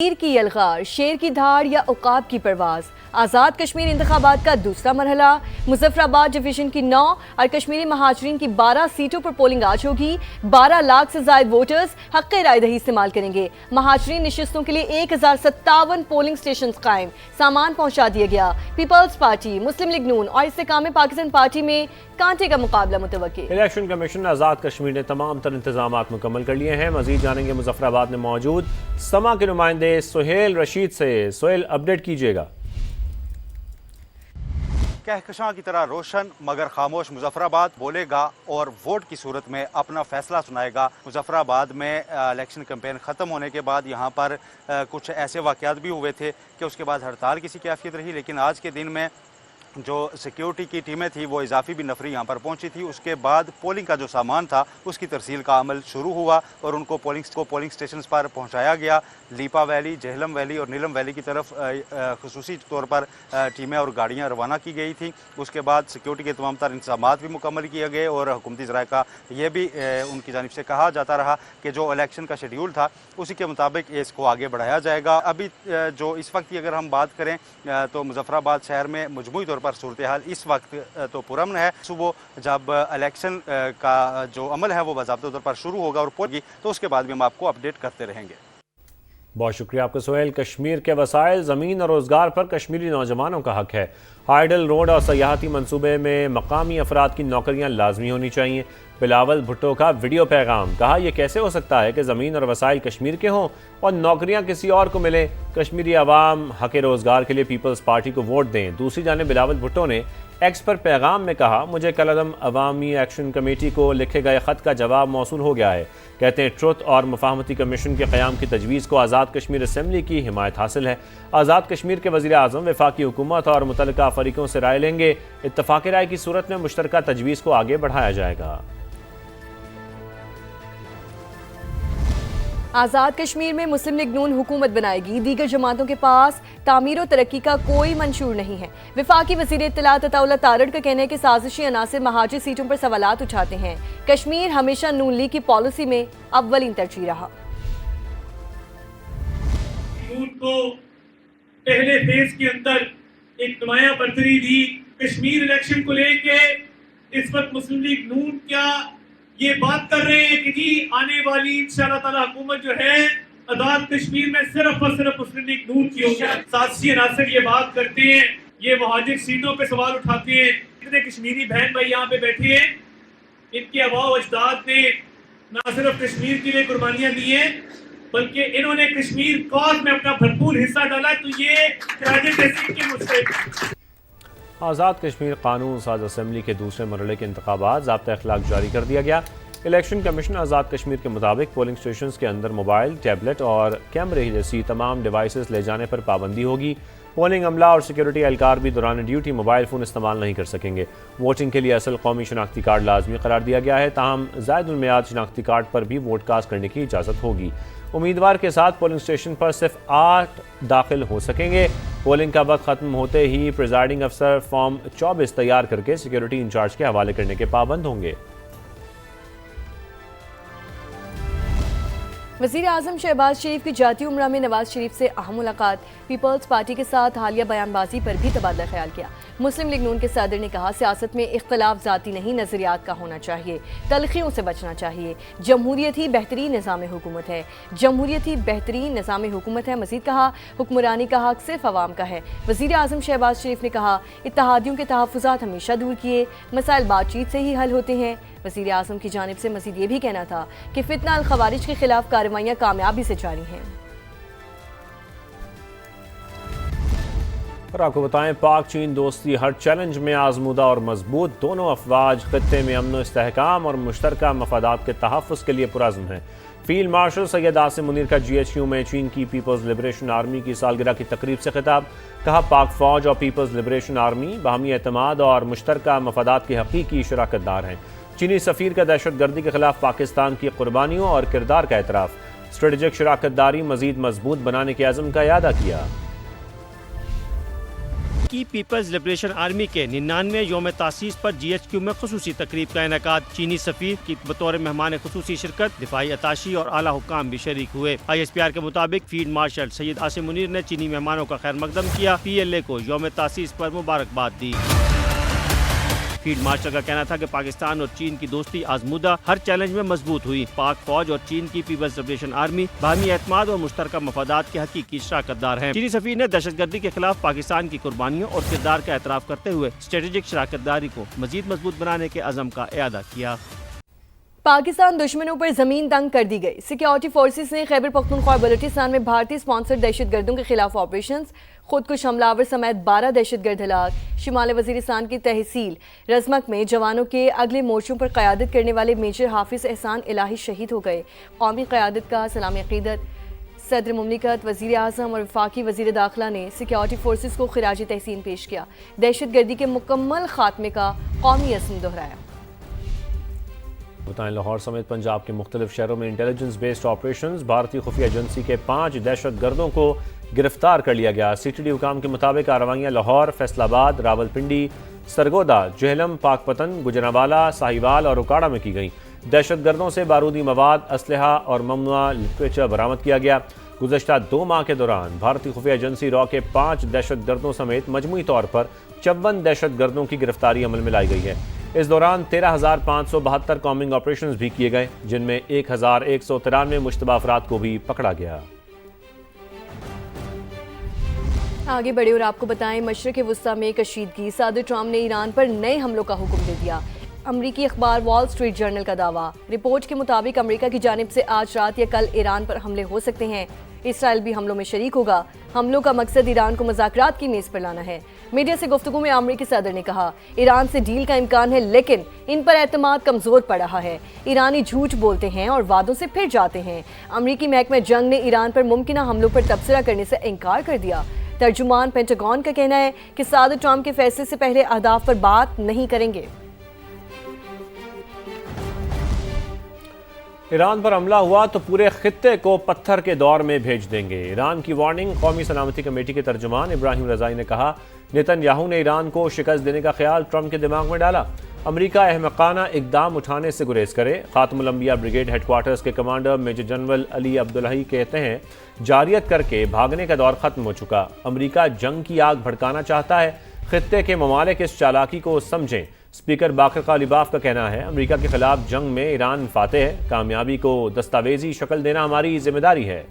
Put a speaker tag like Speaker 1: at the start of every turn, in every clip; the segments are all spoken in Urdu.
Speaker 1: شیر کی یلغار، شیر کی دھاڑ یا عقاب کی پرواز، آزاد کشمیر انتخابات کا دوسرا مرحلہ۔ مظفر آباد ڈویژن کی 9 اور کشمیری مہاجرین کی 12 سیٹوں پر پولنگ آج ہوگی۔ 12 لاکھ سے زائد ووٹرز حق رائے دہی استعمال کریں گے۔ مہاجرین نشستوں کے لیے 1057 پولنگ سٹیشنز قائم، سامان پہنچا دیا گیا۔ پیپلز پارٹی، مسلم لیگ نون اور استحکام پاکستان پارٹی میں کانٹے کا مقابلہ متوقع۔
Speaker 2: الیکشن کمیشن آزاد کشمیر نے تمام تر انتظامات مکمل کر لیے ہیں۔ مزید جانیں گے مظفر آباد میں موجود سما کے نمائندے سہیل رشید سے۔ سہیل، اپڈیٹ کیجیے گا۔
Speaker 3: کہکشاں کی طرح روشن مگر خاموش مظفر آباد بولے گا اور ووٹ کی صورت میں اپنا فیصلہ سنائے گا۔ مظفر آباد میں الیکشن کیمپین ختم ہونے کے بعد یہاں پر کچھ ایسے واقعات بھی ہوئے تھے کہ اس کے بعد ہڑتال کسی کیفیت رہی، لیکن آج کے دن میں جو سیکیورٹی کی ٹیمیں تھیں وہ اضافی بھی نفری یہاں پر پہنچی تھی۔ اس کے بعد پولنگ کا جو سامان تھا اس کی ترسیل کا عمل شروع ہوا اور ان کو پولنگ سٹیشنز پر پہنچایا گیا۔ لیپا ویلی، جہلم ویلی اور نیلم ویلی کی طرف خصوصی طور پر ٹیمیں اور گاڑیاں روانہ کی گئی تھیں۔ اس کے بعد سیکیورٹی کے تمام تر انتظامات بھی مکمل کیے گئے اور حکومتی ذرائع کا یہ بھی ان کی جانب سے کہا جاتا رہا کہ جو الیکشن کا شیڈیول تھا اسی کے مطابق اس کو آگے بڑھایا جائے گا۔ ابھی جو اس وقت کی اگر ہم بات کریں تو مظفر آباد شہر میں مجموعی طور پر صورتحال اس وقت تو پرامن ہے۔ صبح جب الیکشن کا جو عمل ہے وہ باضابطہ طور پر شروع ہوگا اور پہنچے گی تو اس کے بعد بھی ہم آپ کو اپڈیٹ کرتے رہیں گے۔
Speaker 2: بہت شکریہ آپ کا سہیل۔ کشمیر کے وسائل، زمین اور روزگار پر کشمیری نوجوانوں کا حق ہے۔ ہائیڈل روڈ اور سیاحتی منصوبے میں مقامی افراد کی نوکریاں لازمی ہونی چاہیے۔ بلاول بھٹو کا ویڈیو پیغام، کہا یہ کیسے ہو سکتا ہے کہ زمین اور وسائل کشمیر کے ہوں اور نوکریاں کسی اور کو ملیں۔ کشمیری عوام حق روزگار کے لیے پیپلز پارٹی کو ووٹ دیں۔ دوسری جانب بلاول بھٹو نے ایکس پر پیغام میں کہا، مجھے کالعدم عوامی ایکشن کمیٹی کو لکھے گئے خط کا جواب موصول ہو گیا ہے۔ کہتے ہیں ٹروتھ اور مفاہمتی کمیشن کے قیام کی تجویز کو آزاد کشمیر اسمبلی کی حمایت حاصل ہے۔ آزاد کشمیر کے وزیر اعظم وفاقی حکومت اور متعلقہ فریقوں سے رائے لیں گے۔ اتفاق رائے کی صورت میں مشترکہ تجویز کو آگے بڑھایا جائے گا۔
Speaker 1: آزاد کشمیر میں مسلم لیگ نون حکومت بنائے گی۔ دیگر جماعتوں کے پاس تعمیر و ترقی کا کوئی منشور نہیں ہے۔ وفاقی وزیر اطلاعات عطا اللہ تارڑ کا کہنا ہے کہ سازشی عناصر مہاجر سیٹوں پر سوالات اٹھاتے ہیں۔ کشمیر ہمیشہ نون لیگ کی پالیسی میں اولین ترجیح رہا۔
Speaker 4: یوتھ کو پہلے فیز کے اندر ایک نمایاں برتری دی۔ کشمیر الیکشن کو لے کے اس وقت مسلم لیگ نون کیا یہ بات کر رہے ہیں کہ جی آنے والی انشاءاللہ تعالی حکومت جو ہے آزاد کشمیر میں صرف اور صرف مسلم لیگ نون کی ہوگی۔ سازشی عناصر یہ بات کرتے ہیں، یہ مہاجر سیٹوں پہ سوال اٹھاتے ہیں۔ اتنے کشمیری بہن بھائی یہاں پہ بیٹھے ہیں، ان کے آباء و اجداد نے نہ صرف کشمیر کے لیے قربانیاں دی ہیں بلکہ انہوں نے کشمیر کاز میں اپنا بھرپور حصہ ڈالا، تو یہ کریڈٹ ہے ان کے مستحق۔
Speaker 2: آزاد کشمیر قانون ساز اسمبلی کے دوسرے مرحلے کے انتخابات ضابطہ اخلاق جاری کر دیا گیا۔ الیکشن کمیشن آزاد کشمیر کے مطابق پولنگ سٹیشنز کے اندر موبائل، ٹیبلٹ اور کیمرے جیسی تمام ڈیوائسز لے جانے پر پابندی ہوگی۔ پولنگ عملہ اور سیکیورٹی اہلکار بھی دوران ڈیوٹی موبائل فون استعمال نہیں کر سکیں گے۔ ووٹنگ کے لیے اصل قومی شناختی کارڈ لازمی قرار دیا گیا ہے، تاہم زائد المیعاد شناختی کارڈ پر بھی ووٹ کاسٹ کرنے کی اجازت ہوگی۔ امیدوار کے ساتھ پولنگ سٹیشن پر صرف 8 داخل ہو سکیں گے۔ پولنگ کا وقت ختم ہوتے ہی پریزائڈنگ افسر فارم 24 تیار کر کے سیکیورٹی انچارج کے حوالے کرنے کے پابند ہوں گے۔
Speaker 1: وزیر اعظم شہباز شریف کی جاتی عمرہ میں نواز شریف سے اہم ملاقات۔ پیپلز پارٹی کے ساتھ حالیہ بیان بازی پر بھی تبادلہ خیال کیا۔ مسلم لیگ نون کے صدر نے کہا سیاست میں اختلاف ذاتی نہیں، نظریات کا ہونا چاہیے، تلخیوں سے بچنا چاہیے۔ جمہوریت ہی بہترین نظام حکومت ہے، جمہوریت ہی بہترین نظام حکومت ہے۔ مزید کہا حکمرانی کا حق صرف عوام کا ہے۔ وزیر اعظم شہباز شریف نے کہا اتحادیوں کے تحفظات ہمیشہ دور کیے، مسائل بات چیت سے ہی حل ہوتے ہیں۔ وزیر اعظم کی جانب سے مزید یہ بھی کہنا تھا کہ فتنہ الخوارج کے خلاف کارروائیاں کامیابی سے جاری ہیں۔
Speaker 2: اور آپ کو بتائیں پاک چین دوستی ہر چیلنج میں آزمودہ اور مضبوط، دونوں افواج خطے میں امن و استحکام اور مشترکہ مفادات کے تحفظ کے لیے پرعزم ہیں۔ فیلڈ مارشل سید عاصم منیر کا GHQ میں چین کی پیپلز لبریشن آرمی کی سالگرہ کی تقریب سے خطاب، کہا پاک فوج اور پیپلز لبریشن آرمی باہمی اعتماد اور مشترکہ مفادات کے حقیقی شراکت دار ہیں۔ چینی سفیر کا دہشت گردی کے خلاف پاکستان کی قربانیوں اور کردار کا اعتراف، اسٹریٹجک شراکت داری مزید مضبوط بنانے کے عزم کا اعادہ کیا۔
Speaker 5: کی پیپلز لبریشن آرمی کے 99ویں یوم تاسیس پر GHQ میں خصوصی تقریب کا انعقاد۔ چینی سفیر کی بطور مہمان خصوصی شرکت، دفاعی اتاشی اور اعلیٰ حکام بھی شریک ہوئے۔ ISPR کے مطابق فیلڈ مارشل سید عاصم منیر نے چینی مہمانوں کا خیر مقدم کیا، PLA کو یوم تاسیس پر مبارکباد دی۔ فیلڈ مارشل کا کہنا تھا کہ پاکستان اور چین کی دوستی آزمودہ ہر چیلنج میں مضبوط ہوئی۔ پاک فوج اور چین کی پیپلز لبریشن آرمی باہمی اعتماد اور مشترکہ مفادات کے حقیقی شراکت دار ہیں۔ چینی سفیر نے دہشت گردی کے خلاف پاکستان کی قربانیوں اور کردار کا اعتراف کرتے ہوئے اسٹریٹجک شراکت داری کو مزید مضبوط بنانے کے عزم کا اعادہ کیا۔
Speaker 1: پاکستان دشمنوں پر زمین تنگ کر دی گئی۔ سیکیورٹی فورسز نے خیبر پختونخوا اور بلوچستان میں بھارتی سپانسر دہشت گردوں کے خلاف آپریشنز، خود کش حملہ آور سمیت 12 دہشت گرد ہلاک۔ شمال وزیرستان کی تحصیل رزمک میں جوانوں کے اگلے مورچوں پر قیادت کرنے والے میجر حافظ احسان الہی شہید ہو گئے۔ قومی قیادت کا سلامی عقیدت صدر مملکت، وزیر اعظم اور وفاقی وزیر داخلہ نے سیکیورٹی فورسز کو خراج تحسین پیش کیا۔ دہشت گردی کے مکمل خاتمے کا قومی عزم دہرایا۔
Speaker 2: بتائیں لاہور سمیت پنجاب کے مختلف شہروں میں انٹیلیجنس بیسڈ آپریشنز، بھارتی خفیہ ایجنسی کے 5 دہشت گردوں کو گرفتار کر لیا گیا۔ CTD حکام کے مطابق کارروائیاں لاہور، فیصل آباد، راولپنڈی، سرگودا، جہلم، پاک پتن، گجرانوالہ، ساہیوال اور اکاڑا میں کی گئیں۔ دہشت گردوں سے بارودی مواد، اسلحہ اور ممنوعہ لٹریچر برآمد کیا گیا۔ گزشتہ 2 ماہ کے دوران بھارتی خفیہ ایجنسی را کے 5 دہشت گردوں سمیت مجموعی طور پر 54 دہشت گردوں کی گرفتاری عمل میں لائی گئی ہے۔ اس دوران 13,572 کامبنگ آپریشنز بھی کیے گئے، جن میں 1,193 مشتبہ افراد کو بھی پکڑا گیا۔
Speaker 1: آگے بڑھے اور آپ کو بتائیں، مشرق وسطی میں کشیدگی، صدر ٹرمپ نے ایران پر نئے حملوں کا حکم دے دیا۔ امریکی اخبار وال اسٹریٹ جرنل کا دعویٰ، رپورٹ کے مطابق امریکہ کی جانب سے آج رات یا کل ایران پر حملے ہو سکتے ہیں۔ اسرائیل بھی حملوں میں شریک ہوگا۔ حملوں کا مقصد ایران کو مذاکرات کی میز پر لانا ہے۔ میڈیا سے گفتگو میں امریکی صدر نے کہا، ایران سے ڈیل کا امکان ہے لیکن ان پر اعتماد کمزور پڑ رہا ہے۔ ایرانی جھوٹ بولتے ہیں اور وعدوں سے پھر جاتے ہیں۔ امریکی محکمہ جنگ نے ایران پر ممکنہ حملوں پر تبصرہ کرنے سے انکار کر دیا۔ ترجمان پینٹاگون کا کہنا ہے کہ صدر ٹرمپ کے فیصلے سے پہلے اہداف پر بات نہیں کریں گے۔
Speaker 2: ایران پر حملہ ہوا تو پورے خطے کو پتھر کے دور میں بھیج دیں گے، ایران کی وارننگ۔ قومی سلامتی کمیٹی کے ترجمان ابراہیم رضائی نے کہا، نیتن یاہو نے ایران کو شکست دینے کا خیال ٹرمپ کے دماغ میں ڈالا۔ امریکہ احمقانہ اقدام اٹھانے سے گریز کرے۔ خاتم الانبیاء بریگیڈ ہیڈ کوارٹرز کے کمانڈر میجر جنرل علی عبداللہی کہتے ہیں، جاریت کر کے بھاگنے کا دور ختم ہو چکا۔ امریکہ جنگ کی آگ بھڑکانا چاہتا ہے، خطے کے ممالک اس چالاکی کو سمجھیں۔ اسپیکر باقر قالیباف کا کہنا ہے، امریکہ کے خلاف جنگ میں ایران فاتح ہے، کامیابی کو دستاویزی شکل دینا ہماری ذمہ داری ہے۔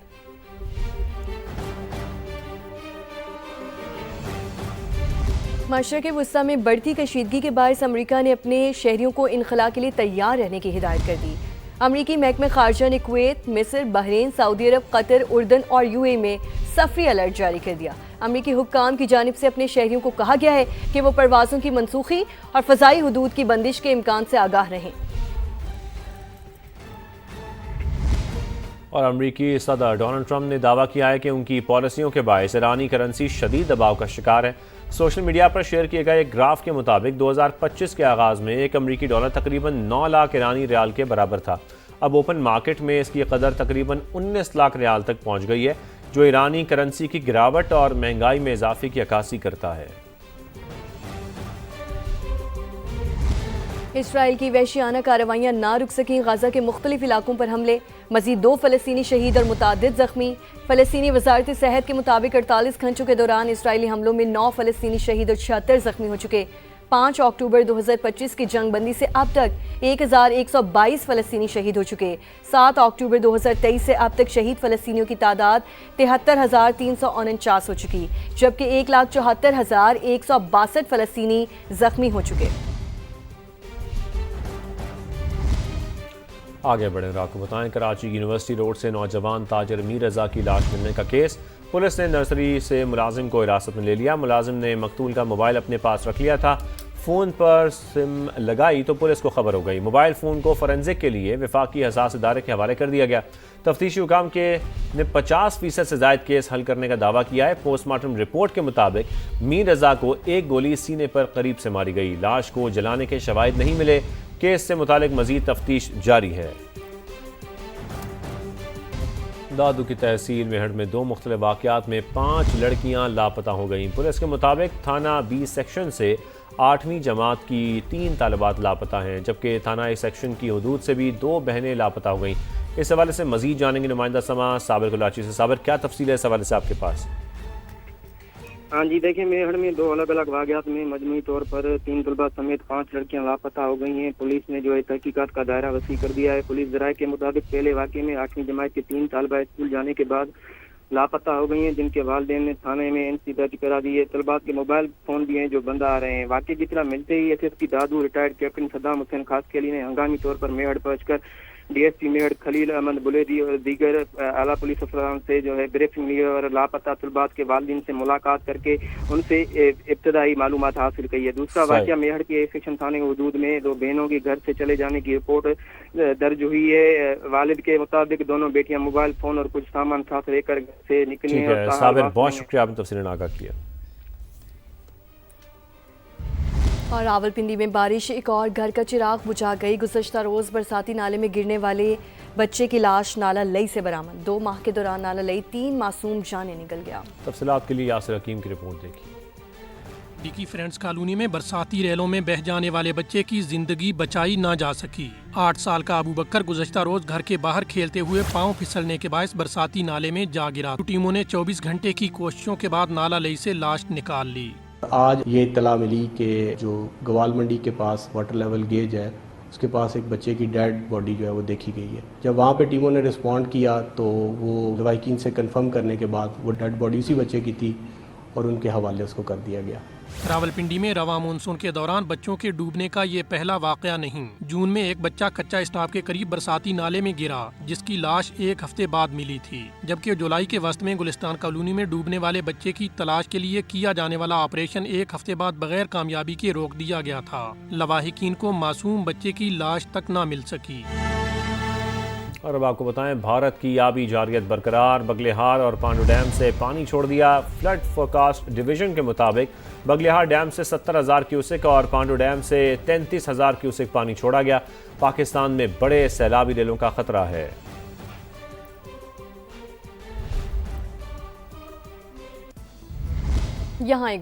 Speaker 1: مشرق وسطی میں بڑھتی کشیدگی کے باعث امریکہ نے اپنے شہریوں کو انخلاء کے لیے تیار رہنے کی ہدایت کر دی۔ امریکی محکمہ خارجہ نے کویت، مصر، بحرین، سعودی عرب، قطر، اردن اور UAE میں سفری الرٹ جاری کر دیا۔ امریکی حکام کی جانب سے اپنے شہریوں کو کہا گیا ہے کہ وہ پروازوں کی منسوخی اور فضائی حدود کی بندش کے امکان سے آگاہ رہیں۔
Speaker 2: اور امریکی صدر ڈونلڈ ٹرمپ نے دعویٰ کیا ہے کہ ان کی پالیسیوں کے باعث ایرانی کرنسی شدید دباؤ کا شکار ہے۔ سوشل میڈیا پر شیئر کیے گئے ایک گراف کے مطابق 2025 کے آغاز میں ایک امریکی ڈالر تقریباً 9 لاکھ ایرانی ریال کے برابر تھا۔ اب اوپن مارکیٹ میں اس کی قدر تقریباً 19 لاکھ ریال تک پہنچ گئی ہے، جو ایرانی کرنسی کی گراوٹ اور مہنگائی میں اضافے کی عکاسی کرتا ہے۔
Speaker 1: اسرائیل کی وحشیانہ کارروائیاں نہ رک سکیں، غزہ کے مختلف علاقوں پر حملے، مزید 2 فلسطینی شہید اور متعدد زخمی۔ فلسطینی وزارت صحت کے مطابق 48 گھنٹوں کے دوران اسرائیلی حملوں میں 9 فلسطینی شہید اور 76 زخمی ہو چکے۔ 5 اکتوبر 2025 کی جنگ بندی سے اب تک 1122 فلسطینی شہید ہو چکے۔ 7 اکتوبر 2023 سے اب تک شہید فلسطینیوں کی تعداد 73,349 ہو چکی، جبکہ 1,74,162 فلسطینی زخمی ہو چکے۔
Speaker 2: آگے بڑھیں اور آپ کو بتائیں، کراچی یونیورسٹی روڈ سے نوجوان تاجر میر رضا کی لاش ملنے کا کیس۔ پولیس نے نرسری سے ملازم کو حراست میں لے لیا۔ ملازم نے مقتول کا موبائل اپنے پاس رکھ لیا تھا، فون پر سم لگائی تو پولیس کو خبر ہو گئی۔ موبائل فون کو فورینزک کے لیے وفاقی حساس ادارے کے حوالے کر دیا گیا۔ تفتیشی حکام نے 50% سے زائد کیس حل کرنے کا دعویٰ کیا ہے۔ پوسٹ مارٹم رپورٹ کے مطابق میر رضا کو ایک گولی سینے پر قریب سے ماری گئی۔ لاش کو جلانے کے شواہد نہیں ملے۔ کیس سے متعلق مزید تفتیش جاری ہے۔ دادو کی تحصیل میہڑ میں 2 مختلف واقعات میں 5 لڑکیاں لاپتہ ہو گئیں۔ پولیس کے مطابق تھانہ بی سیکشن سے 8ویں جماعت کی 3 طالبات لاپتہ ہیں، جبکہ تھانہ اے سیکشن کی حدود سے بھی 2 بہنیں لاپتہ ہو گئیں۔ اس حوالے سے مزید جانیں گے نمائندہ سما صابر کلاچی سے۔ صابر، کیا تفصیل ہے اس حوالے سے آپ کے پاس؟
Speaker 6: ہاں جی، دیکھیں میہڑ میں 2 الگ الگ واقعات میں مجموعی طور پر 3 طلباء سمیت 5 لڑکیاں لاپتہ ہو گئی ہیں۔ پولیس نے جو ہے تحقیقات کا دائرہ وسیع کر دیا ہے۔ پولیس ذرائع کے مطابق پہلے واقعے میں 8ویں جماعت کے 3 طالبہ اسکول جانے کے بعد لاپتہ ہو گئی ہیں، جن کے والدین نے تھانے میں NC درج کرا دی ہے۔ طلبات کے موبائل فون بھی ہیں جو بند آ رہے ہیں۔ واقعے کی اطلاع ملتے ہی SSP دادو ریٹائرڈ کیپٹن صدام حسین خاصکیلی نے ہنگامی طور پر میہڑ پہنچ کر DSP میہڑ خلیل احمد بلیدی اور دیگر اعلیٰ پولیس افسران سے جو ہے بریفنگ لی اور لاپتہ طلبات کے والدین سے ملاقات کر کے ان سے ابتدائی معلومات حاصل کی ہے۔ دوسرا واقعہ میہڑ کے سیکشن تھانے کے حدود میں 2 بہنوں کی گھر سے چلے جانے کی رپورٹ درج ہوئی ہے۔ والد کے مطابق دونوں بیٹیاں موبائل فون اور کچھ سامان ساتھ لے کر گھر سے نکلی ہیں۔
Speaker 2: صابر، بہت شکریہ، آپ نے تفصیلیں آگاہ کیا۔
Speaker 1: اور راولپنڈی میں بارش ایک اور گھر کا چراغ بجھا گئی۔ گزشتہ روز برساتی نالے میں گرنے والے بچے کی لاش نالہ لئی سے برآمد۔ 2 ماہ کے دوران نالہ لئی 3 معصوم جانیں نکل گیا۔
Speaker 2: تفصیلات کے لیے یاسر حکیم کی رپورٹ دیکھیے۔
Speaker 7: ڈی فرینڈز کالونی میں برساتی ریلوں میں بہہ جانے والے بچے کی زندگی بچائی نہ جا سکی۔ 8 سال کا ابو بکر گزشتہ روز گھر کے باہر کھیلتے ہوئے پاؤں پھسلنے کے باعث برساتی نالے میں جا گرا۔ ٹیموں نے 24 گھنٹے کی کوششوں کے بعد نالہ لئی سے لاش نکال لی۔
Speaker 8: آج یہ اطلاع ملی کہ جو گوال منڈی کے پاس واٹر لیول گیج ہے، اس کے پاس ایک بچے کی ڈیڈ باڈی جو ہے وہ دیکھی گئی ہے۔ جب وہاں پہ ٹیموں نے رسپونڈ کیا تو وہ لوائکین سے کنفرم کرنے کے بعد وہ ڈیڈ باڈی اسی بچے کی تھی اور ان کے حوالے اس کو کر دیا گیا۔
Speaker 7: راولپنڈی میں رواں مونسون کے دوران بچوں کے ڈوبنے کا یہ پہلا واقعہ نہیں۔ جون میں ایک بچہ کچا اسٹاپ کے قریب برساتی نالے میں گرا، جس کی لاش 1 ہفتے بعد ملی تھی، جبکہ جولائی کے وسط میں گلستان کالونی میں ڈوبنے والے بچے کی تلاش کے لیے کیا جانے والا آپریشن 1 ہفتے بعد بغیر کامیابی کے روک دیا گیا تھا۔ لواحقین کو معصوم بچے کی لاش تک نہ مل سکی۔
Speaker 2: اور اب آپ کو بتائیں، بھارت کی آبی جارہیت برقرار۔ بگلیہار اور پانڈو ڈیم سے پانی چھوڑ دیا۔ فلڈ فورکاسٹ ڈویژن کے مطابق بگلیہار ڈیم سے 70,000 کیوسک اور پانڈو ڈیم سے 33,000 کیوسک پانی چھوڑا گیا۔ پاکستان میں بڑے سیلابی ریلوں کا خطرہ ہے۔
Speaker 1: یہاں ایک